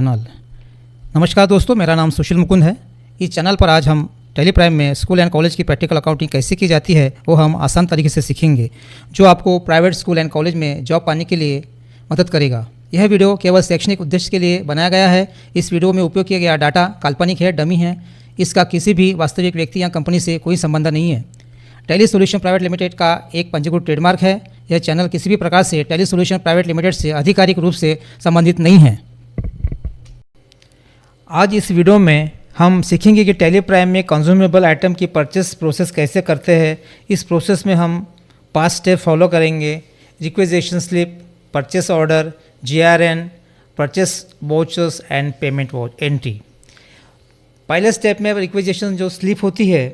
Channel. नमस्कार दोस्तों, मेरा नाम सुशील मुकुंद है। इस चैनल पर आज हम टेली प्राइम में स्कूल एंड कॉलेज की प्रैक्टिकल अकाउंटिंग कैसे की जाती है वो हम आसान तरीके से सीखेंगे, जो आपको प्राइवेट स्कूल एंड कॉलेज में जॉब पाने के लिए मदद करेगा। यह वीडियो केवल शैक्षणिक उद्देश्य के लिए बनाया गया है। इस वीडियो में उपयोग किया गया डाटा काल्पनिक है, डमी है। इसका किसी भी वास्तविक व्यक्ति या कंपनी से कोई संबंध नहीं है। टेली सॉल्यूशन प्राइवेट लिमिटेड का एक पंजीकृत ट्रेडमार्क है। यह चैनल किसी भी प्रकार से टेली सॉल्यूशन प्राइवेट लिमिटेड से आधिकारिक रूप से संबंधित नहीं है। आज इस वीडियो में हम सीखेंगे कि टेली प्राइम में कंज्यूमेबल आइटम की परचेस प्रोसेस कैसे करते हैं। इस प्रोसेस में हम 5 स्टेप फॉलो करेंगे: requisition slip, purchase order, GRN, purchase vouchers and payment entry. पहले स्टेप में रिक्वेजिशन जो स्लिप होती है,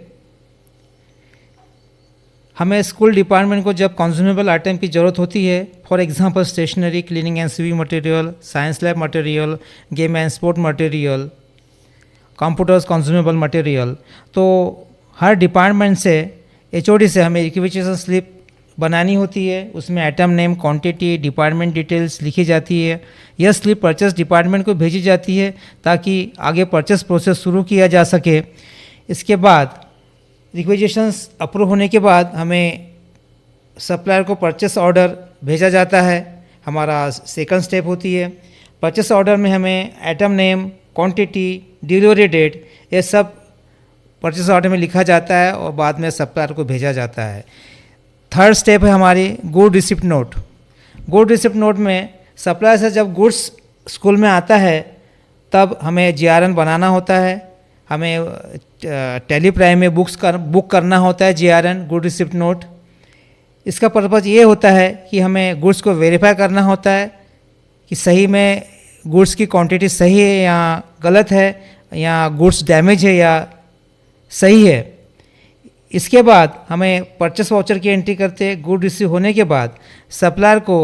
हमें स्कूल डिपार्टमेंट को जब कंज्यूमेबल आइटम की ज़रूरत होती है, for example stationery, cleaning and sweeping material, science lab material, game and sport material, computers consumable material, तो हर डिपार्टमेंट से HOD से हमें रिक्वेजिशन स्लिप बनानी होती है। उसमें item name, quantity, department details लिखी जाती है। यह स्लिप परचेस डिपार्टमेंट को भेजी जाती है ताकि आगे परचेस प्रोसेस शुरू किया जा सके। इसके बाद रिक्वेजिशंस अप्रूव होने के बाद हमें सप्लायर को परचेस ऑर्डर भेजा जाता है। हमारा सेकंड स्टेप होती है। परचेस ऑर्डर में हमें item name, quantity, delivery date, ये सब परचेस ऑर्डर में लिखा जाता है और बाद में सप्लायर को भेजा जाता है। थर्ड स्टेप है हमारी good receipt note. Good receipt note में सप्लायर से जब गुड्स स्कूल में आता है तब हमें GRN बनाना होता है। हमें टेली प्राइम में बुक करना होता है GRN, गुड रिसिप्ट नोट। इसका पर्पज़ ये होता है कि हमें गुड्स को वेरीफाई करना होता है कि सही में गुड्स की क्वांटिटी सही है या गलत है, या गुड्स डैमेज है या सही है। इसके बाद हमें परचेस वाउचर की एंट्री करते हैं। गुड रिसीव होने के बाद सप्लायर को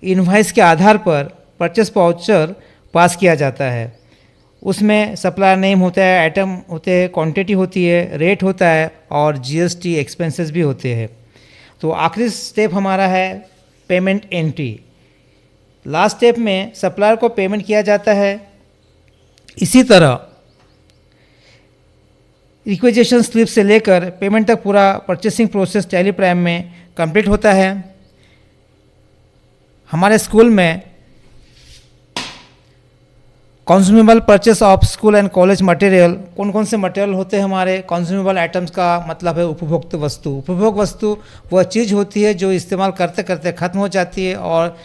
इनवॉइस के आधार पर परचेस वाउचर पास किया जाता है। उसमें सप्लायर नेम होता है, आइटम होते हैं, क्वांटिटी होती है, रेट होता है और GST एक्सपेंसेस भी होते हैं। तो आखिरी स्टेप हमारा है पेमेंट एंट्री। लास्ट स्टेप में सप्लायर को पेमेंट किया जाता है। इसी तरह रिक्वेजिशन स्लिप से लेकर पेमेंट तक पूरा परचेसिंग प्रोसेस टेली प्राइम में कंप्लीट होता है। हमारे स्कूल में consumable purchase of school and college material, कौन कौन से मटेरियल होते हैं हमारे कंज्यूमेबल आइटम्स का मतलब है उपभोक्त वस्तु। उपभोग वस्तु वह चीज़ होती है जो इस्तेमाल करते करते ख़त्म हो जाती है और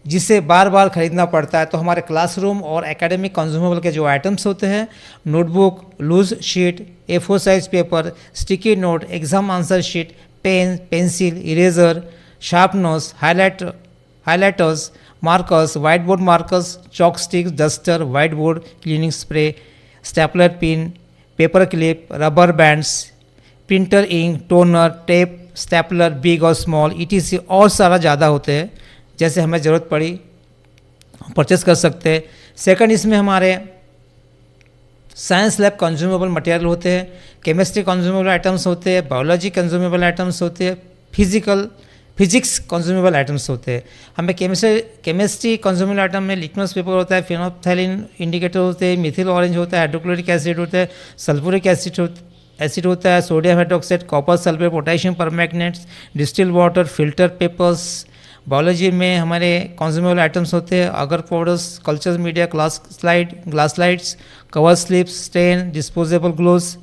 जिसे बार बार खरीदना पड़ता है। तो हमारे क्लासरूम और एकेडमिक कंज्यूमेबल के जो आइटम्स होते हैं, notebook, loose sheet, A4 size paper, sticky note, exam answer sheet, pen, pencil, eraser, sharpeners, highlighters, markers, white board markers, chalk sticks, duster, white board cleaning spray, stapler pin, paper clip, rubber bands, printer ink, toner, tape, stapler big और small, ETC और सारा ज़्यादा होते हैं। जैसे हमें ज़रूरत पड़ी परचेस कर सकते हैं। सेकंड, इसमें हमारे साइंस लैब कंज्यूमेबल मटेरियल होते हैं, केमिस्ट्री कंज्यूमेबल आइटम्स होते हैं, बायोलॉजी कंज्यूमेबल आइटम्स होते हैं, फिजिक्स कंज्यूमेबल आइटम्स होते हैं। हमें केमिस्ट्री कंज्यूमेबल आइटम में लिटमस पेपर होता है, फिनोल्फथैलीन इंडिकेटर होते हैं, मिथिल ऑरेंज होता है, हाइड्रोक्लोरिक एसिड होता है, सल्फ्यूरिक एसिड होता है, sodium hydroxide, copper sulphate, potassium permanganate, distil water, filter papers. Biology में हमारे कंज्यूमेबल आइटम्स होते हैं अगर powders, culture media, glass slides, cover slips, stain, disposable gloves,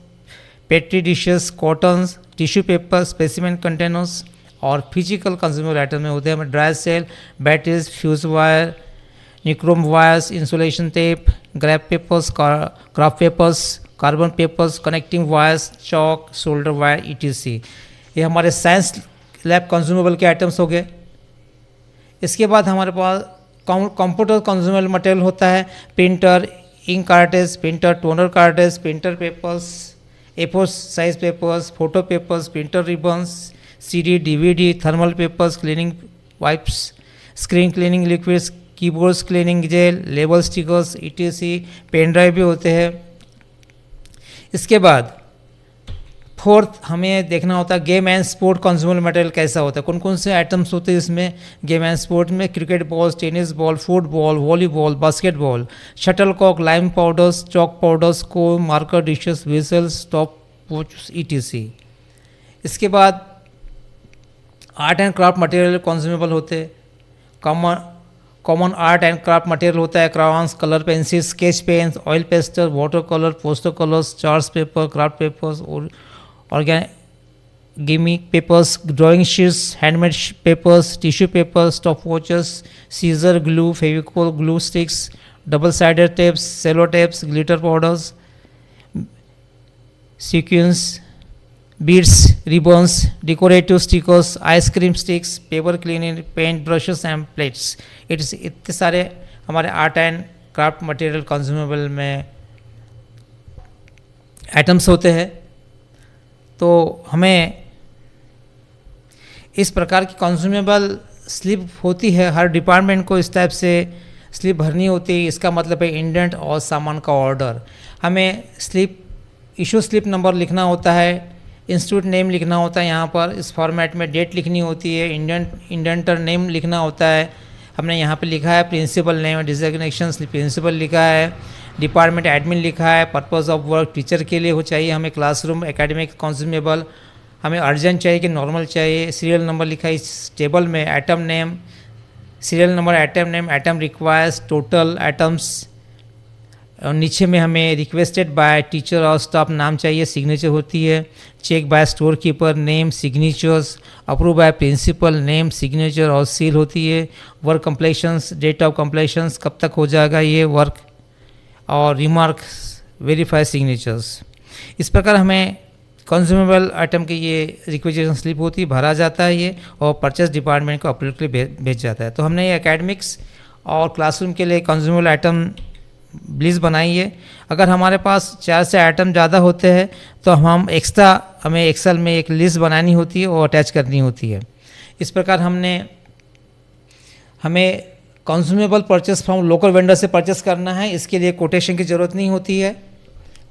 petri dishes, cottons, tissue paper, specimen containers. और physical consumable item में होते हैं हमें dry cell, batteries, fuse wire, nichrome wires, insulation tape, graph papers, craft papers, carbon papers, connecting wires, chalk, solder wire, ETC। ये हमारे science lab consumable के items हो गए। इसके बाद हमारे पास कंप्यूटर कंज्यूमेबल मटेरियल होता है, printer, ink cartridge, printer, toner cartridge, printer papers, A4 size papers, photo papers, printer ribbons, CD, DVD, thermal papers, cleaning wipes, screen cleaning liquids, keyboards cleaning gel, label stickers, ETC, pen drive भी होते हैं। इसके बाद fourth हमें देखना होता है game and sport consumer material कैसा होता है, कौन कौन से आइटम्स होते हैं इसमें गेम एंड स्पोर्ट में। Cricket ball, tennis ball, football, volleyball, basketball, shuttlecock, lime powders, chalk powders, को marker, dishes, vessels, stopwatch, etc. इसके बाद art and craft material consumable होते हैं। Common art and craft material होता है crayons, colour pencil, sketch pens, oil pastel, water colour, poster colours, charts paper, craft papers, और organic papers, drawing sheets, handmade papers, tissue paper, stop watches, scissor, glue, Fevicol, glue sticks, double sided tapes, cello tapes, glitter powders, sequins, beads, ribbons, decorative stickers, ice cream sticks, paper cleaning, paint brushes and plates. इतने सारे हमारे art and craft material consumable में items होते हैं। तो हमें इस प्रकार की कंज्यूमेबल स्लिप होती है, हर डिपार्टमेंट को इस टाइप से स्लिप भरनी होती है। इसका मतलब है इंडेंट और सामान का ऑर्डर। हमें स्लिप इशू स्लिप नंबर लिखना होता है, इंस्टीट्यूट नेम लिखना होता है, यहाँ पर इस फॉर्मेट में डेट लिखनी होती है, इंडेंटर नेम लिखना होता है। हमने यहाँ पे लिखा है प्रिंसिपल नेम, डिजिग्नेशन प्रिंसिपल लिखा है, डिपार्टमेंट एडमिन लिखा है, पर्पस ऑफ वर्क टीचर के लिए हो चाहिए, हमें क्लासरूम एकेडमिक कंज्यूमेबल, हमें अर्जेंट चाहिए कि नॉर्मल चाहिए, सीरियल नंबर लिखा है इस टेबल में, item name, serial number, item name, item requires, total items, और नीचे में हमें रिक्वेस्टेड बाय टीचर और स्टाफ नाम चाहिए, सिग्नेचर होती है, check by store keeper, name, signatures, approve by principal, name, signature और सील होती है, work completions, date of completions, कब तक हो जाएगा ये वर्क, और रिमार्क्स, वेरीफाई सिग्नेचर्स। इस प्रकार हमें कंज्यूमेबल आइटम की ये रिक्वेजिशन स्लिप होती है, भरा जाता है ये, और परचेस डिपार्टमेंट को अप्रूवल के लिए भेज जाता है। तो हमने ये एकेडमिक्स और क्लासरूम के लिए कंज्यूमेबल आइटम लिस्ट बनाई है। अगर हमारे पास 4 से आइटम ज़्यादा होते हैं तो हम एक्स्ट्रा, हमें एक्सेल में एक लिस्ट बनानी होती है और अटैच करनी होती है। इस प्रकार हमें consumable purchase from local vendor से परचेस करना है, इसके लिए कोटेशन की ज़रूरत नहीं होती है,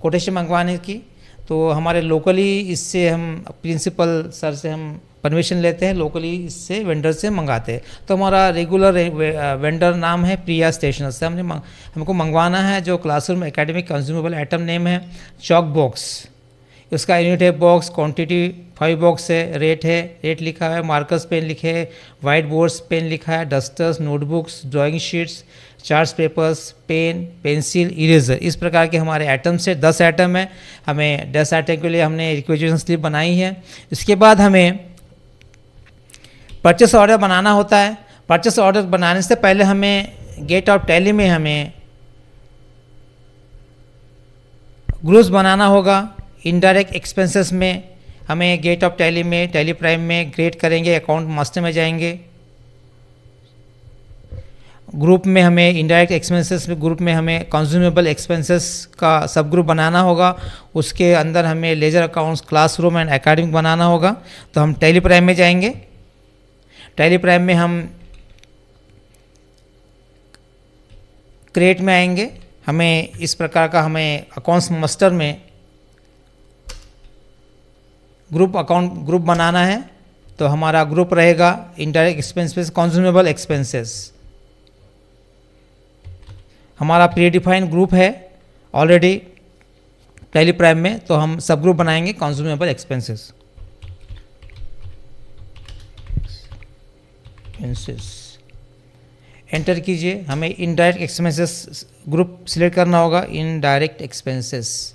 कोटेशन मंगवाने की। तो हमारे लोकली इससे हम प्रिंसिपल सर से हम परमिशन लेते हैं, लोकली इससे वेंडर से मंगाते हैं। तो हमारा रेगुलर वेंडर नाम है प्रिया स्टेशनर से हमको मंगवाना है। जो classroom academic consumable item name है चॉक बॉक्स, उसका यूनिट है बॉक्स, क्वांटिटी 5 बॉक्स है, रेट लिखा है, मार्कर्स पेन लिखे है, वाइट बोर्ड्स पेन लिखा है, dusters, notebooks, drawing sheets, charts papers, pen, pencil, eraser. इस प्रकार के हमारे आइटम से 10 आइटम है। हमें 10 आइटम के लिए हमने रिक्वेजिशन स्लिप बनाई है। इसके बाद हमें परचेस ऑर्डर बनाना होता है। परचेस ऑर्डर बनाने से पहले हमें गेट ऑफ टैली में हमें ग्रुप्स बनाना होगा। इनडायरेक्ट एक्सपेंसेस में हमें गेट ऑफ टैली में, टैली प्राइम में ग्रेड करेंगे, अकाउंट मास्टर में जाएंगे, ग्रुप में हमें इनडायरेक्ट एक्सपेंसेस में, ग्रुप में हमें कंज्यूमेबल एक्सपेंसेस का सब ग्रुप बनाना होगा। उसके अंदर हमें ledger accounts, classroom and academic बनाना होगा। तो हम टैली प्राइम में जाएंगे। टैली प्राइम में हम क्रिएट में आएंगे। हमें इस प्रकार का हमें अकाउंट्स मास्टर में ग्रुप बनाना है। तो हमारा ग्रुप रहेगा इनडायरेक्ट एक्सपेंसेस, कंज्यूमेबल एक्सपेंसेस। हमारा प्री डिफाइंड ग्रुप है ऑलरेडी टैली प्राइम में, तो हम सब ग्रुप बनाएंगे कंज्यूमेबल एक्सपेंसेस। एंटर कीजिए। हमें इनडायरेक्ट एक्सपेंसेस ग्रुप सिलेक्ट करना होगा, इनडायरेक्ट एक्सपेंसेस।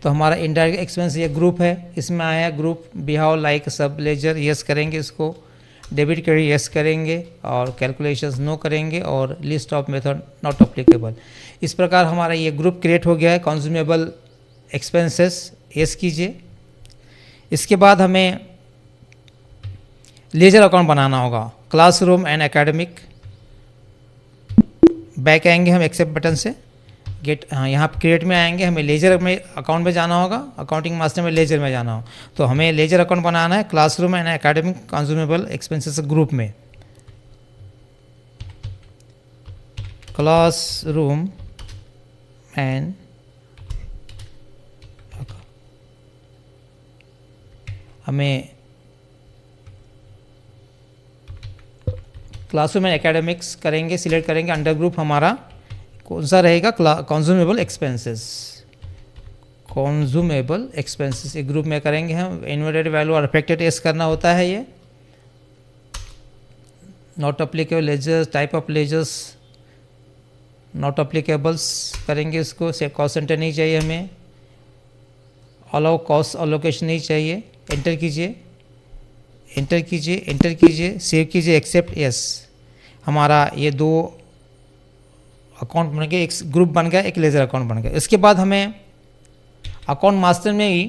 तो हमारा इनडायरेक्ट एक्सपेंस ये ग्रुप है, इसमें आया ग्रुप बिहाव लाइक सब लेजर, यस करेंगे इसको, डेबिट क्रेडिट यस करेंगे, और कैलकुलेशंस नो करेंगे, और list of method not applicable. इस प्रकार हमारा ये ग्रुप क्रिएट हो गया है कंज्यूमेबल एक्सपेंसेस, यस कीजिए। इसके बाद हमें लेजर अकाउंट बनाना होगा, क्लासरूम एंड एकेडमिक। बैक आएंगे हम एक्सेप्ट बटन से, गेट, हाँ यहाँ क्रिएट में आएंगे। हमें लेजर में अकाउंट में जाना होगा, अकाउंटिंग मास्टर में लेजर में जाना हो। तो हमें लेजर अकाउंट बनाना है classroom and academic consumable expenses group में। क्लासरूम एंड हमें क्लासरूम एंड एकेडमिक्स करेंगे, सिलेक्ट करेंगे। अंडर ग्रुप हमारा कौन सा रहेगा? कंज्यूमेबल एक्सपेंसेस, कंज्यूमेबल एक्सपेंसेस एक ग्रुप में करेंगे हम। इन्वर्टेड वैल्यू और अफेक्टेड एस करना होता है। ये not applicable ledgers, type of ledgers not applicables करेंगे इसको। से कॉस्ट सेंटर नहीं चाहिए हमें, अलाउ कॉस्ट अलोकेशन नहीं चाहिए। एंटर कीजिए, एंटर कीजिए, एंटर कीजिए, सेव कीजिए, एक्सेप्ट यस। हमारा ये दो अकाउंट बन गए, एक ग्रुप बन गया, एक लेजर अकाउंट बन गया। इसके बाद हमें अकाउंट मास्टर में ही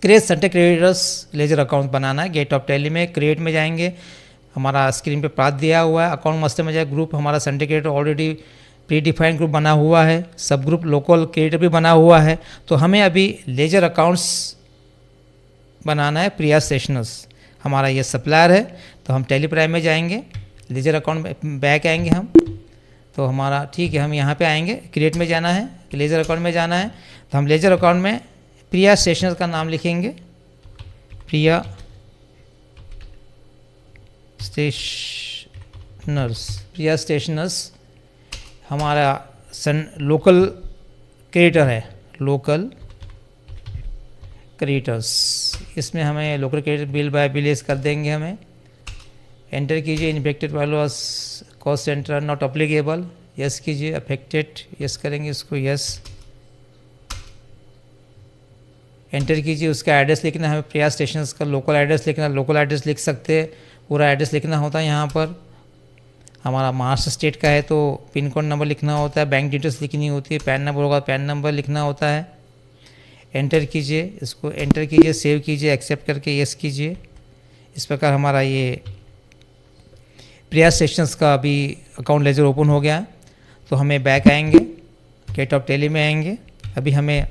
create center creditors ledger account बनाना है। गेट ऑफ टैली में क्रिएट में जाएंगे, हमारा स्क्रीन पे पाथ दिया हुआ है। अकाउंट मास्टर में जाए, ग्रुप हमारा centre creditor already pre defined group बना हुआ है, सब ग्रुप लोकल क्रेडिटर भी बना हुआ है। तो हमें अभी लेजर अकाउंट्स बनाना है। प्रिया स्टेशनर्स हमारा ये सप्लायर है, तो हम टेली प्राइम में जाएंगे, लेजर अकाउंट में बैक आएंगे हम। तो हमारा ठीक है, हम यहाँ पे आएंगे, क्रिएट में जाना है, लेजर अकाउंट में जाना है। तो हम लेजर अकाउंट में प्रिया स्टेशनर्स का नाम लिखेंगे, प्रिया स्टेशनर्स। प्रिया स्टेशनर्स हमारा लोकल क्रेडिटर है, लोकल क्रेडिटर्स। इसमें हमें local creditor bill bye bless कर देंगे हमें। एंटर कीजिए, infected value cost centre not applicable, yes कीजिए। अफेक्टेड यस करेंगे इसको, यस। एंटर कीजिए, उसका एड्रेस लिखना है हमें, प्रिया स्टेशंस का लोकल एड्रेस लिखना, लोकल एड्रेस लिख सकते हैं, पूरा एड्रेस लिखना होता है। यहाँ पर हमारा महाराष्ट्र स्टेट का है तो पिन कोड नंबर लिखना होता है, बैंक डिटेल्स लिखनी होती है, पैन नंबर होगा पैन नंबर लिखना होता है। एंटर कीजिए, इसको एंटर कीजिए, सेव कीजिए, एक्सेप्ट करके यस कीजिए। इस प्रकार हमारा ये प्रिया स्टेशंस का अभी अकाउंट लेजर ओपन हो गया। तो हमें बैक आएंगे, गेट ऑफ टेली में आएंगे। अभी हमें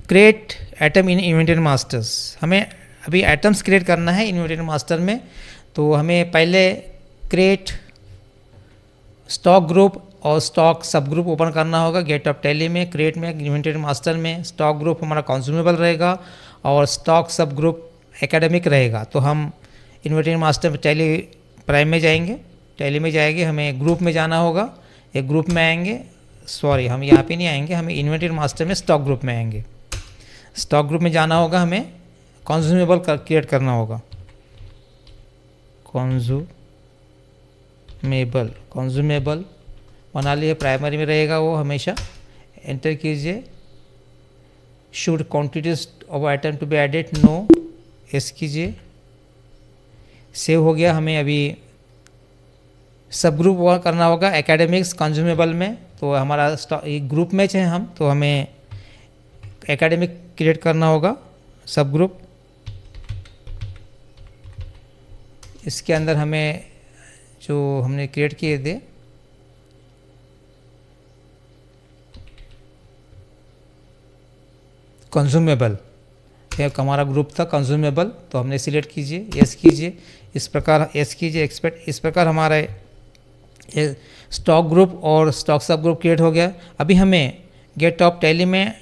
create atom in inventory masters, हमें अभी एटम्स क्रिएट करना है इन्वेंटरी मास्टर में। तो हमें पहले क्रिएट स्टॉक ग्रुप और स्टॉक सब ग्रुप ओपन करना होगा। गेट ऑफ टैली में, क्रिएट में, इन्वेंटरी मास्टर में स्टॉक ग्रुप हमारा कंज्यूमेबल रहेगा और स्टॉक सब ग्रुप एकेडमिक रहेगा। तो हम इन्वेंटरी मास्टर में टैली प्राइम में जाएंगे, टैली में जाएंगे, हमें ग्रुप में जाना होगा, एक ग्रुप में आएंगे। सॉरी, हम यहाँ पे नहीं आएंगे, हमें इन्वेंटरी मास्टर में स्टॉक ग्रुप में आएंगे। स्टॉक ग्रुप में जाना होगा, हमें कंज्यूमेबल क्रिएट करना होगा, कंज्यूमेबल बना लिए, प्राइमरी में रहेगा वो हमेशा। एंटर कीजिए, should quantities of item to be added, no, yes कीजिए। सेव हो गया। हमें अभी सब ग्रुप करना होगा एकेडमिक्स कंज्यूमेबल में। तो हमारा ग्रुप में है हम, तो हमें एकेडमिक क्रिएट करना होगा सब ग्रुप। इसके अंदर हमें जो हमने क्रिएट किए थे कंज्यूमेबल, हमारा ग्रुप था कंज्यूमेबल, तो हमने सिलेक्ट कीजिए, यस कीजिए। इस प्रकार यस कीजिए, एक्सपेक्ट। इस प्रकार हमारा स्टॉक ग्रुप और स्टॉक सब ग्रुप क्रिएट हो गया। अभी हमें गेट ऑफ टैली में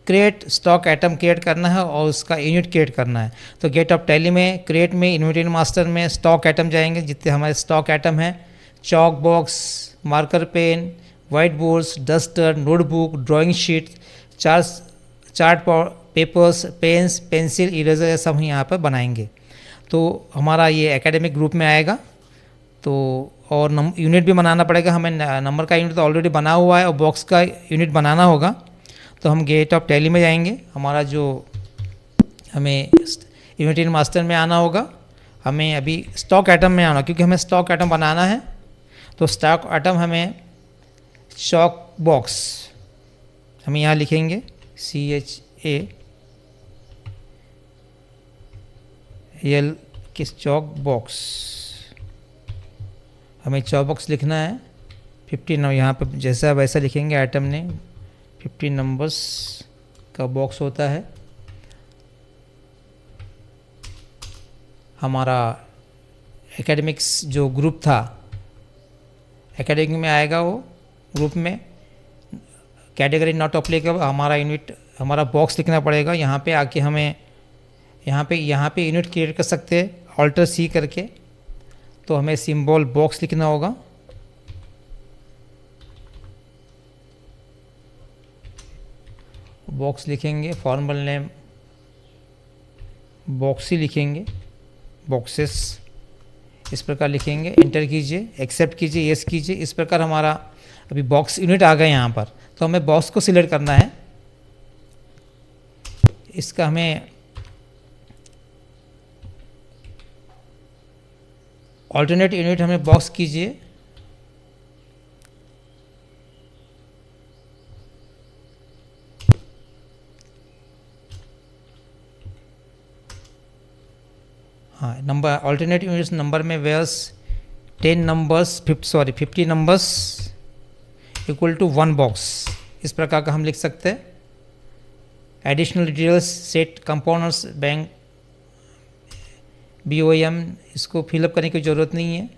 क्रिएट स्टॉक आइटम क्रिएट करना है और उसका यूनिट क्रिएट करना है। तो गेट ऑफ टैली में, क्रिएट में, इन्वेंटरी मास्टर में स्टॉक आइटम जाएंगे, जितने हमारे स्टॉक आइटम हैं, chalk box, marker pen, white boards, duster, notebook, drawing sheet, chart papers, pens, pencil, eraser, ये सब यहाँ पर बनाएंगे। तो हमारा ये एकेडमिक ग्रुप में आएगा। तो और यूनिट भी बनाना पड़ेगा हमें, नंबर का यूनिट तो ऑलरेडी बना हुआ है और बॉक्स का यूनिट बनाना होगा। तो हम गेट ऑफ टैली में जाएंगे, हमारा जो हमें इन्वेंटरी मास्टर में आना होगा, हमें अभी स्टॉक आइटम में आना, क्योंकि हमें स्टॉक आइटम बनाना है। तो स्टॉक आइटम हमें चॉक बॉक्स, हम यहाँ लिखेंगे CHAL किस चॉक बॉक्स, हमें चॉक बॉक्स लिखना है 50 नंबर, यहाँ पर जैसा वैसा लिखेंगे आइटम ने, 50 नंबर्स का बॉक्स होता है। हमारा एकेडमिक्स जो ग्रुप था, एकेडमिक में आएगा वो ग्रुप में, कैटेगरी नॉट अप्लीकेबल, हमारा यूनिट, हमारा बॉक्स लिखना पड़ेगा। यहाँ पे आके हमें यहाँ पे यूनिट क्रिएट कर सकते हैं ऑल्टर सी करके। तो हमें सिंबल बॉक्स लिखना होगा। बॉक्स लिखेंगे, फॉर्मल नेम बॉक्स ही लिखेंगे, बॉक्सेस इस प्रकार लिखेंगे। एंटर कीजिए, एक्सेप्ट कीजिए, यस कीजिए। इस प्रकार हमारा अभी बॉक्स यूनिट आ गए यहाँ पर। तो हमें बॉक्स को सिलेक्ट करना है। इसका हमें ऑल्टरनेट यूनिट हमें बॉक्स कीजिए। हाँ, नंबर ऑल्टरनेट यूनिट्स नंबर में where's 10 numbers 50 numbers equal to 1 box, इस प्रकार का हम लिख सकते हैं। Additional details set components bank BOM, इसको फिलअप करने की ज़रूरत नहीं है।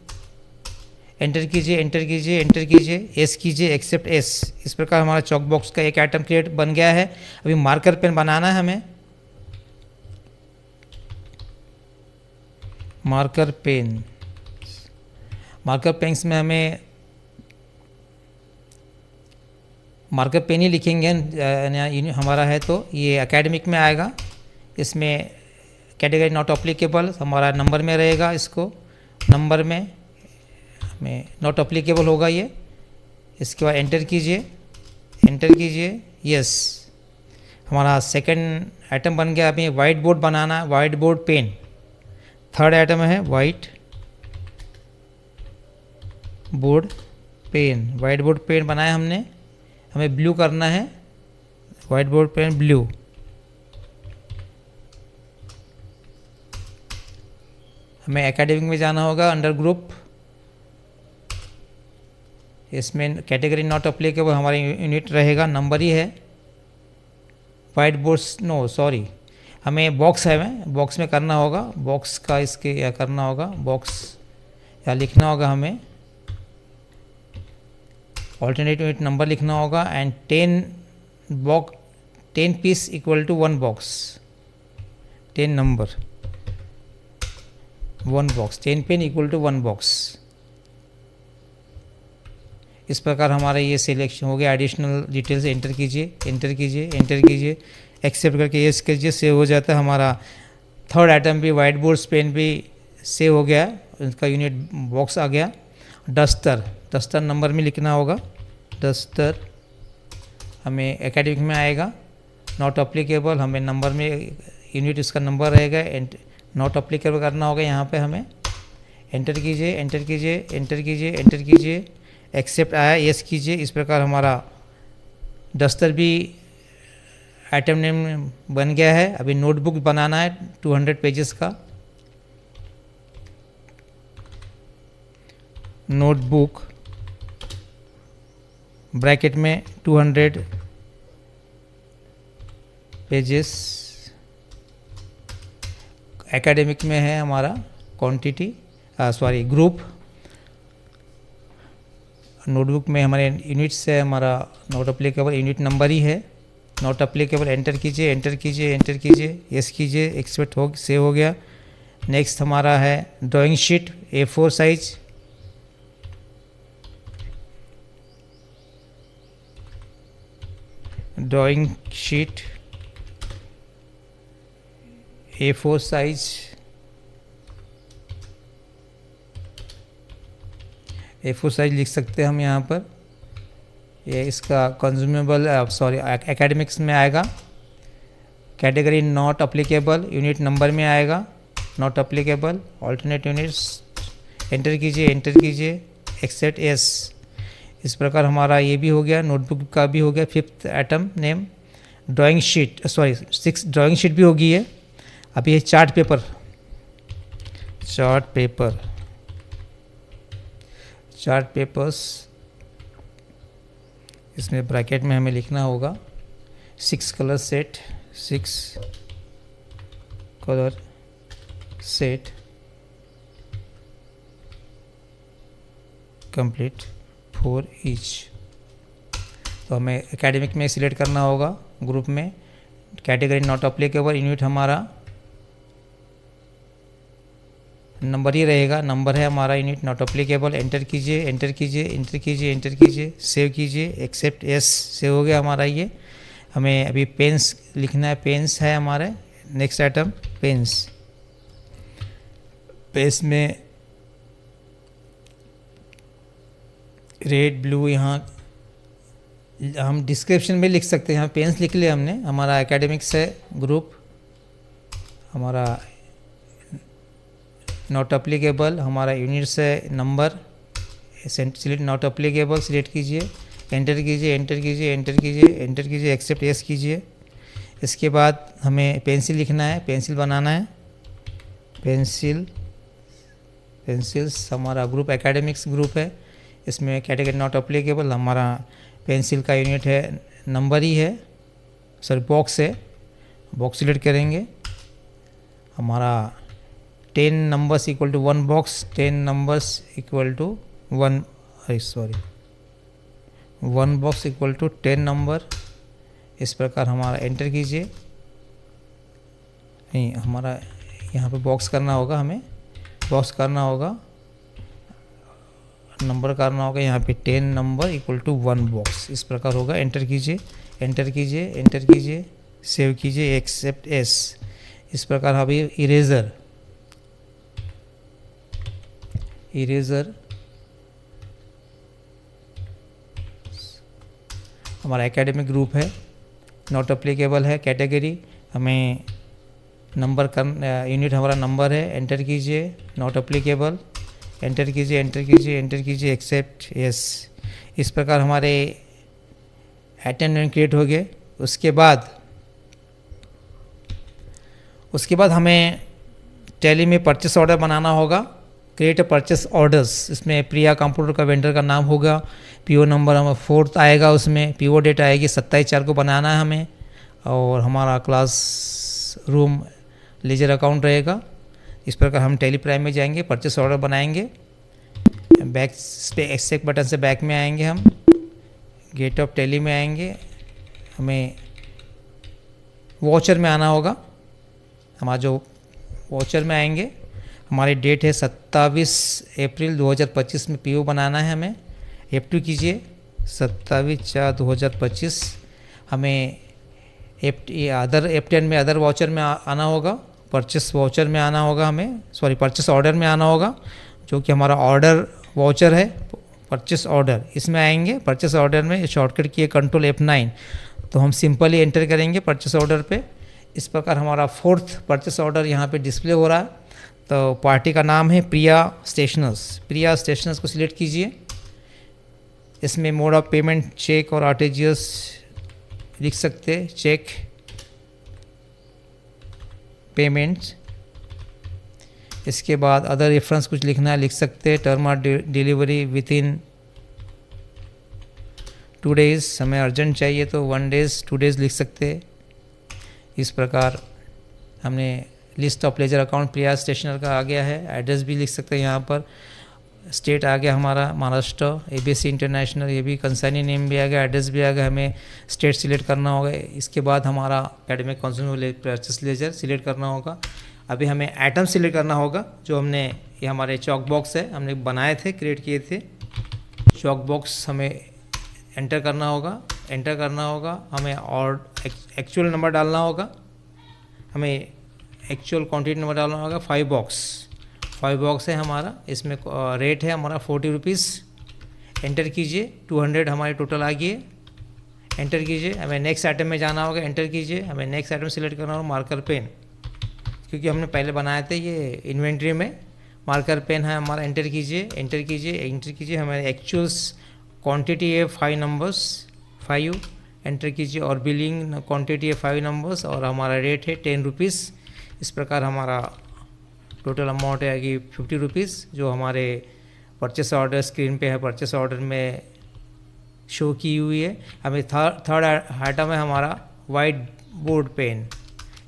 एंटर कीजिए, एंटर कीजिए, एंटर कीजिए, एस कीजिए, एक्सेप्ट एस। इस प्रकार हमारा चॉक बॉक्स का एक आइटम क्रिएट बन गया है। अभी मार्कर पेन बनाना है हमें। मार्कर पेन, मार्कर पेन्स में हमें मार्कर पेन ही लिखेंगे। हमारा है तो ये एकेडमिक में आएगा। इसमें कैटेगरी नॉट अप्लीकेबल हमारा नंबर में रहेगा। इसको नंबर में हमें नॉट अप्लीकेबल होगा ये। इसके बाद एंटर कीजिए, एंटर कीजिए, यस। हमारा सेकंड आइटम बन गया। अभी वाइट बोर्ड बनाना, white board pen. Third item है white board pen. White board pen बनाया हमने, हमें ब्लू करना है। White board pen blue. हमें एकेडमिक में जाना होगा, अंडर ग्रुप। इसमें कैटेगरी नॉट अप्लीकेबल हमारा यूनिट रहेगा, नंबर ही है। वाइट बोर्ड नो सॉरी, हमें बॉक्स है, बॉक्स में करना होगा। बॉक्स का इसके या करना होगा, बॉक्स या लिखना होगा हमें। ऑल्टरनेट यूनिट नंबर लिखना होगा and 10 piece equal to 1 box. 10 number 1 box, 10 pen equal to 1 box. इस प्रकार हमारा ये सिलेक्शन हो गया। एडिशनल डिटेल्स एंटर कीजिए, एंटर कीजिए, एंटर कीजिए, एक्सेप्ट करके यस कीजिए, सेव हो जाता है। हमारा थर्ड आइटम भी वाइट बोर्ड पेन भी सेव हो गया, उसका यूनिट बॉक्स आ गया। डस्टर, डस्टर नंबर में लिखना होगा। डस्टर हमें एकेडमिक में आएगा। नॉट अप्लीकेबल हमें नंबर में यूनिट इसका नंबर रहेगा। नॉट अप्लीकेबल करना होगा यहाँ पे हमें। एंटर कीजिए, एंटर कीजिए, एंटर कीजिए, एंटर कीजिए, एक्सेप्ट आया, यस कीजिए। इस प्रकार हमारा डस्टर भी आइटम नेम बन गया है। अभी नोटबुक बनाना है 200 पेजेस का। नोटबुक ब्रैकेट में 200 पेजेस। एकेडमिक में है हमारा क्वांटिटी सॉरी ग्रुप। नोटबुक में हमारे यूनिट्स है, हमारा नॉट अप्लीकेबल यूनिट नंबर ही है। नॉट अप्लीकेबल एंटर कीजिए, एंटर कीजिए, एंटर कीजिए, यस कीजिए, एक्सेप्ट हो सेव हो गया। नेक्स्ट हमारा है drawing sheet A4 size. Drawing sheet A4 size. A4 size लिख सकते हैं हम यहाँ पर। ये इसका कंज्यूमेबल सॉरी एकेडमिक्स में आएगा। Category not applicable unit number में आएगा। Not applicable alternate units enter कीजिए, एंटर कीजिए, एक्सेप्ट यस। इस प्रकार हमारा ये भी हो गया, नोटबुक का भी हो गया। Fifth item name drawing sheet sorry 6 drawing sheet भी होगी है। अभी ये chart paper, chart paper, chart papers. इसमें ब्रैकेट में हमें लिखना होगा 6 colour set, 6 colour set complete for each. तो हमें एकेडमिक में सिलेक्ट करना होगा ग्रुप में, कैटेगरी नॉट अप्लीकेबल, यूनिट हमारा नंबर ही रहेगा, नंबर है हमारा, यूनिट नॉट अप्लीकेबल, एंटर कीजिए, एंटर कीजिए, एंटर कीजिए, एंटर कीजिए, सेव कीजिए, एक्सेप्ट, यस, सेव हो गया हमारा ये। हमें अभी पेन्स लिखना है, पेन्स है हमारे नेक्स्ट आइटम, पेन्स। पेन्स में रेड ब्लू, यहाँ हम डिस्क्रिप्शन में लिख सकते हैं, यहाँ पेन्स लिख लिया हमने, हमारा एकेडमिक्स है ग्रुप, हमारा नॉट अप्लीकेबल, हमारा यूनिट्स है number, select not applicable select कीजिए, एंटर कीजिए, एंटर कीजिए, एंटर कीजिए, एंटर कीजिए, एक्सेप्ट यस कीजिए। इसके बाद हमें पेंसिल लिखना है, पेंसिल बनाना है, पेंसिल्स हमारा ग्रुप एकेडमिक्स ग्रुप है, इसमें कैटेगरी नॉट अप्लीकेबल, हमारा पेंसिल का यूनिट है नंबर ही है, सॉरी बॉक्स है, बॉक्स सिलेक्ट करेंगे, हमारा 10 numbers equal to 1 box, 10 numbers equal to 1 box equal to 10 number. इस प्रकार हमारा एंटर कीजिए, नहीं हमारा यहाँ पे बॉक्स करना होगा, हमें बॉक्स करना होगा, नंबर करना होगा यहाँ पे 10 नंबर इक्वल टू 1 बॉक्स, इस प्रकार होगा। एंटर कीजिए, एंटर कीजिए, एंटर कीजिए, सेव कीजिए, एक्सेप्ट एस। इस प्रकार अभी इरेजर हमारा एकेडमिक ग्रुप है, नॉट अप्लीकेबल है, कैटेगरी हमें नंबर कर, यूनिट हमारा नंबर है, एंटर कीजिए, नॉट अप्लीकेबल, एंटर कीजिए, एंटर कीजिए, एंटर कीजिए, एक्सेप्ट यस। इस प्रकार हमारे अटेंडेंट क्रिएट हो गए। उसके बाद हमें टैली में परचेस ऑर्डर बनाना होगा, क्रिएट परचेस ऑर्डर्स। इसमें प्रिया कंप्यूटर का वेंडर का नाम होगा, पीओ नंबर हमें 4 आएगा, उसमें पीओ डेट आएगी 27/4 को बनाना है हमें, और हमारा क्लास रूम लेजर अकाउंट रहेगा। इस प्रकार हम टैली प्राइम में जाएंगे, परचेस ऑर्डर बनाएंगे, बैक पे एक्सेप्ट बटन से बैक में आएंगे, हम गेट ऑफ टैली में आएंगे, हमें वॉचर में आना होगा। हमारा जो वॉचर में आएंगे, हमारी डेट है 27 अप्रैल 2025 में पीओ बनाना है हमें, F2 कीजिए, 27/4/2025। हमें F10 में अदर वाउचर में आना होगा, परचेस वाउचर में आना होगा, हमें सॉरी परचेस ऑर्डर में आना होगा, जो कि हमारा ऑर्डर वाउचर है, परचेस ऑर्डर, इसमें आएंगे। परचेस ऑर्डर में शॉर्टकट किए कंट्रोल F9, तो हम सिंपली एंटर करेंगे परचेस ऑर्डर पे। इस प्रकार हमारा 4th परचेस ऑर्डर यहाँ पे डिस्प्ले हो रहा है। तो पार्टी का नाम है प्रिया स्टेशनर्स को सिलेक्ट कीजिए। इसमें मोड ऑफ पेमेंट चेक और आरटीजीएस लिख सकते हैं, चेक पेमेंट्स। इसके बाद अदर रेफरेंस कुछ लिखना है, लिख सकते हैं, term of delivery with in 2 days, हमें अर्जेंट चाहिए तो 1 डेज़ 2 डेज़ लिख सकते हैं। इस प्रकार हमने लिस्ट ऑफ लेजर अकाउंट प्रिया स्टेशनर का आ गया है, एड्रेस भी लिख सकते हैं यहाँ पर, स्टेट आ गया हमारा महाराष्ट्र, एबीसी इंटरनेशनल, ये भी कंसाइनी नेम भी आ गया, एड्रेस भी आ गया, हमें स्टेट सिलेक्ट करना होगा। इसके बाद हमारा academic consumer purchase laser select करना होगा। अभी हमें आइटम सिलेक्ट करना होगा, जो हमने ये हमारे चॉक बॉक्स है, हमने बनाए थे, क्रिएट किए थे चॉक बॉक्स, हमें एंटर करना होगा, हमें और एक्चुअल नंबर डालना होगा, हमें एक्चुअल क्वांटिटी नंबर डालना होगा। 5 बॉक्स है हमारा, इसमें रेट है हमारा 40 रुपीज़। एंटर कीजिए, 200 हमारे टोटल आ गई है। एंटर कीजिए, हमें नेक्स्ट आइटम में जाना होगा, एंटर कीजिए, हमें नेक्स्ट आइटम सिलेक्ट करना होगा, मार्कर पेन, क्योंकि हमने पहले बनाए थे ये इन्वेंट्री में। मार्कर पेन है हमारा, एंटर कीजिए, हमारे एक्चुअल्स क्वांटिटी है 5 नंबर्स, 5 एंटर कीजिए, और बिलिंग क्वांटिटी है 5 नंबर्स, और हमारा रेट है 10 रुपीज़। इस प्रकार हमारा टोटल अमाउंट है कि 50 रुपीज़, जो हमारे परचेस ऑर्डर स्क्रीन पे है, परचेस ऑर्डर में शो की हुई है। हमें थर्ड आइटम है हमारा वाइट बोर्ड पेन।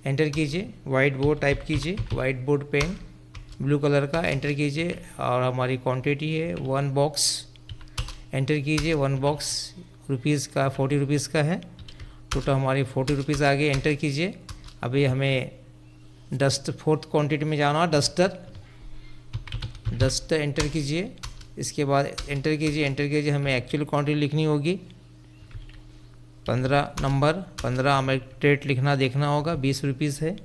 एंटर कीजिए, वाइट बोर्ड टाइप कीजिए, white board pen blue colour का, एंटर कीजिए, और हमारी क्वांटिटी है 1 बॉक्स। एंटर कीजिए, 1 बॉक्स रुपीज़ का 40 रुपीज़ का है, टोटल हमारी 40 रुपीज़ आ गई। एंटर कीजिए। अभी हमें डस्ट फोर्थ क्वांटिटी में जाना, डस्ट एंटर कीजिए। इसके बाद एंटर कीजिए, हमें एक्चुअल क्वांटिटी लिखनी होगी 15 नंबर, 15 हमें रेट लिखना देखना होगा। 20 रुपीज़ है,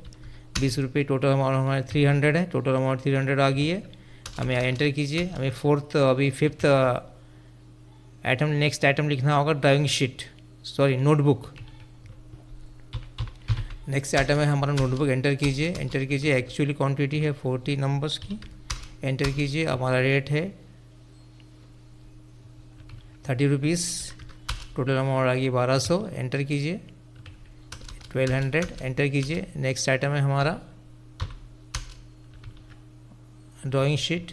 20 रुपये टोटल अमाउंट हमारे 300 है, टोटल अमाउंट 300 आ गई है। हमें एंटर कीजिए। हमें फिफ्थ आइटम, नेक्स्ट आइटम लिखना होगा drawing sheet, sorry notebook. Next item है हमारा नोटबुक। एंटर कीजिए। एक्चुअली क्वांटिटी है 40 नंबर्स की। एंटर कीजिए। हमारा रेट है 30 रुपीज़, टोटल अमाउंट आ गई 1200। एंटर कीजिए। 1200 एंटर कीजिए। नेक्स्ट आइटम है हमारा ड्राइंग शीट।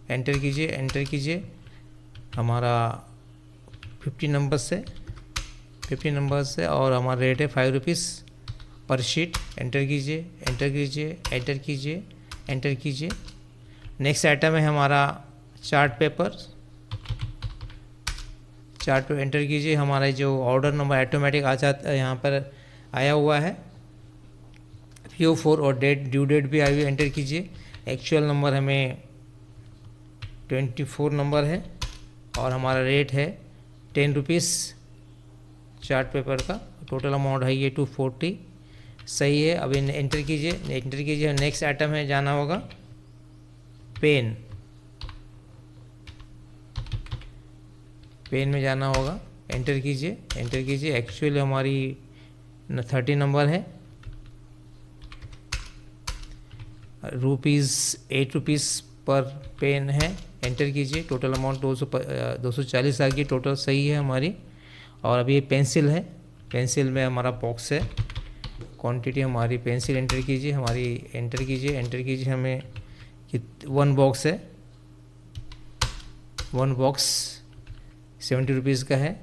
एंटर कीजिए। हमारा 50 नंबर्स है, 50 नंबर्स है और हमारा रेट है 5 रुपीज़ पर शीट। एंटर कीजिए। नेक्स्ट आइटम है हमारा चार्ट पेपर। एंटर कीजिए। हमारा जो ऑर्डर नंबर ऑटोमेटिक आ जाता है, यहाँ पर आया हुआ है PO4 और ड्यू डेट भी आई हुई। एंटर कीजिए। एक्चुअल नंबर हमें 24 नंबर है और हमारा रेट है 10 रुपीज़ चार्ट पेपर का। टोटल अमाउंट है ये 240, सही है। अभी एंटर कीजिए। नेक्स्ट आइटम है, जाना होगा पेन में जाना होगा। एंटर कीजिए। एक्चुअली हमारी 30 नंबर है, 8 रुपीज़ पर पेन है। एंटर कीजिए। टोटल अमाउंट 240 आ गई, टोटल सही है हमारी। और अभी ये पेंसिल है, पेंसिल में हमारा बॉक्स है, क्वांटिटी हमारी पेंसिल एंटर कीजिए। हमें 1 बॉक्स है, 1 बॉक्स 70 रुपीज़ का है।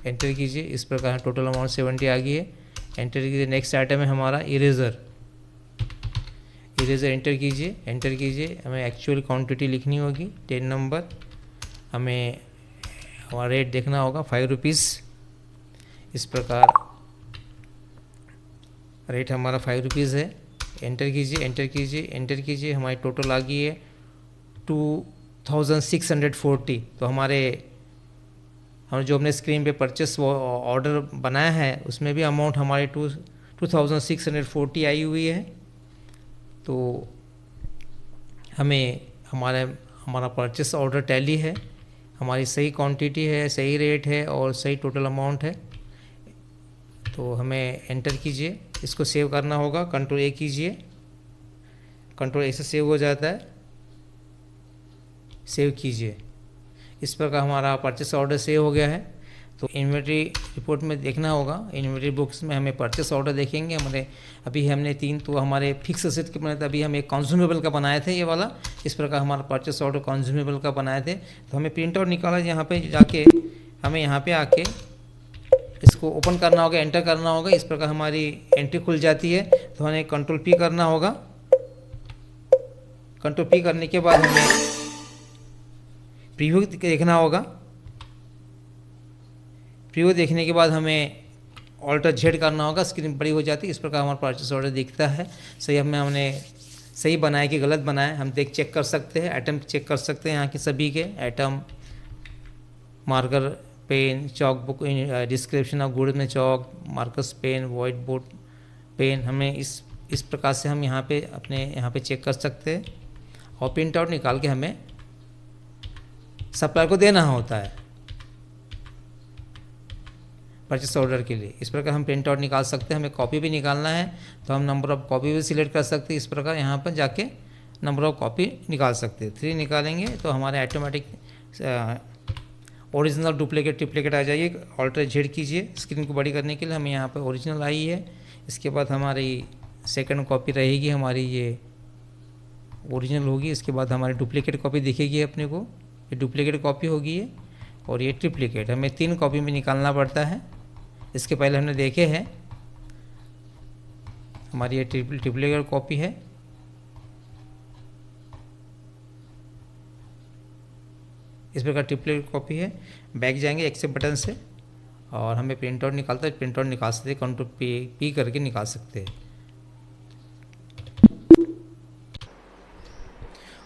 एंटर कीजिए। इस प्रकार टोटल अमाउंट 70 आ गई है। एंटर कीजिए। नेक्स्ट आइटम है हमारा इरेज़र। एंटर कीजिए। हमें एक्चुअल क्वांटिटी लिखनी होगी 10 नंबर। हमें हमारा रेट देखना होगा 5 रुपीज़। इस प्रकार रेट हमारा 5 रुपीज़ है। एंटर कीजिए। हमारी टोटल आ गई है 2640। तो हम जो अपने स्क्रीन पे परचेस ऑर्डर बनाया है उसमें भी अमाउंट हमारी 2640 आई हुई है। तो हमें हमारा परचेस ऑर्डर टैली है, हमारी सही क्वांटिटी है, सही रेट है और सही टोटल अमाउंट है। तो हमें एंटर कीजिए। इसको सेव करना होगा, कंट्रोल A कीजिए। कंट्रोल A से सेव हो जाता है, सेव कीजिए। इस प्रकार हमारा परचेस ऑर्डर सेव हो गया है। तो इन्वेंटरी रिपोर्ट में देखना होगा, इन्वेंटरी बुक्स में हमें परचेस ऑर्डर देखेंगे। अभी हमने 3 तो हमारे फिक्स असेट के बनाए थे, अभी हम एक कंज्यूमेबल का बनाए थे ये वाला। इस प्रकार हमारा परचेस ऑर्डर कंज्यूमेबल का बनाए थे। तो हमें प्रिंट आउट निकाला, यहाँ पे जाके हमें यहाँ पे आके इसको ओपन करना होगा, एंटर करना होगा। इस प्रकार हमारी एंट्री खुल जाती है। तो हमें कंट्रोल P करना होगा। कंट्रोल P करने के बाद हमें प्रीव्यू देखना होगा। प्रीव्यू देखने के बाद हमें ऑल्टर Z करना होगा, स्क्रीन बड़ी हो जाती है। इस प्रकार हमारा परचेस ऑर्डर दिखता है। हमने सही बनाया कि गलत बनाया, हम चेक कर सकते हैं। आइटम चेक कर सकते हैं यहाँ के सभी के item, marker pen, chalk book, description of goods में chalk, markers pen, white board pen. हमें इस प्रकार से हम यहाँ पे चेक कर सकते हैं और प्रिंट आउट निकाल के हमें सप्लायर को देना होता है परचेस ऑर्डर के लिए। इस प्रकार हम प्रिंट आउट निकाल सकते हैं। हमें कॉपी भी निकालना है तो हम नंबर ऑफ कॉपी भी सिलेक्ट कर सकते हैं। इस प्रकार यहाँ पर जाके नंबर ऑफ कॉपी निकाल सकते हैं। 3 निकालेंगे तो हमारे ऑटोमेटिक ओरिजिनल, डुप्लीकेट, ट्रिप्लीकेट आ जाइए। ऑल्टर Z कीजिए स्क्रीन को बड़ी करने के लिए। हमें यहाँ पर ओरिजिनल आई है। इसके बाद हमारी सेकंड कॉपी रहेगी, हमारी ये ओरिजिनल होगी। इसके बाद हमारी डुप्लीकेट कॉपी दिखेगी अपने को, ये डुप्लीकेट कॉपी होगी ये, और ये ट्रिप्लीकेट। हमें 3 कॉपी में निकालना पड़ता है। इसके पहले हमने देखे हैं, हमारी ये ट्रिप्लीकेट कॉपी है। इस प्रकार ट्रिपल कॉपी है। बैक जाएंगे एक्सेप्ट बटन से और हमें प्रिंट आउट निकालता है, प्रिंट आउट निकाल सकते हैं, कंट्रोल पी करके निकाल सकते हैं।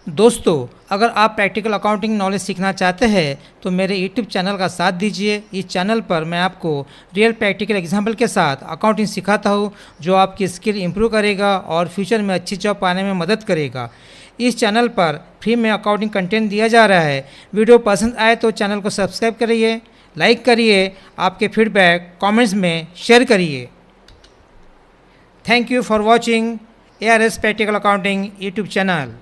दोस्तों, अगर आप प्रैक्टिकल अकाउंटिंग नॉलेज सीखना चाहते हैं तो मेरे यूट्यूब चैनल का साथ दीजिए। इस चैनल पर मैं आपको रियल प्रैक्टिकल एग्जाम्पल के साथ अकाउंटिंग सिखाता हूँ, जो आपकी स्किल इंप्रूव करेगा और फ्यूचर में अच्छी जॉब पाने में मदद करेगा। इस चैनल पर फ्री में अकाउंटिंग कंटेंट दिया जा रहा है। वीडियो पसंद आए तो चैनल को सब्सक्राइब करिए, लाइक करिए, आपके फीडबैक कमेंट्स में शेयर करिए। Thank you for watching ARS practical accounting YouTube channel.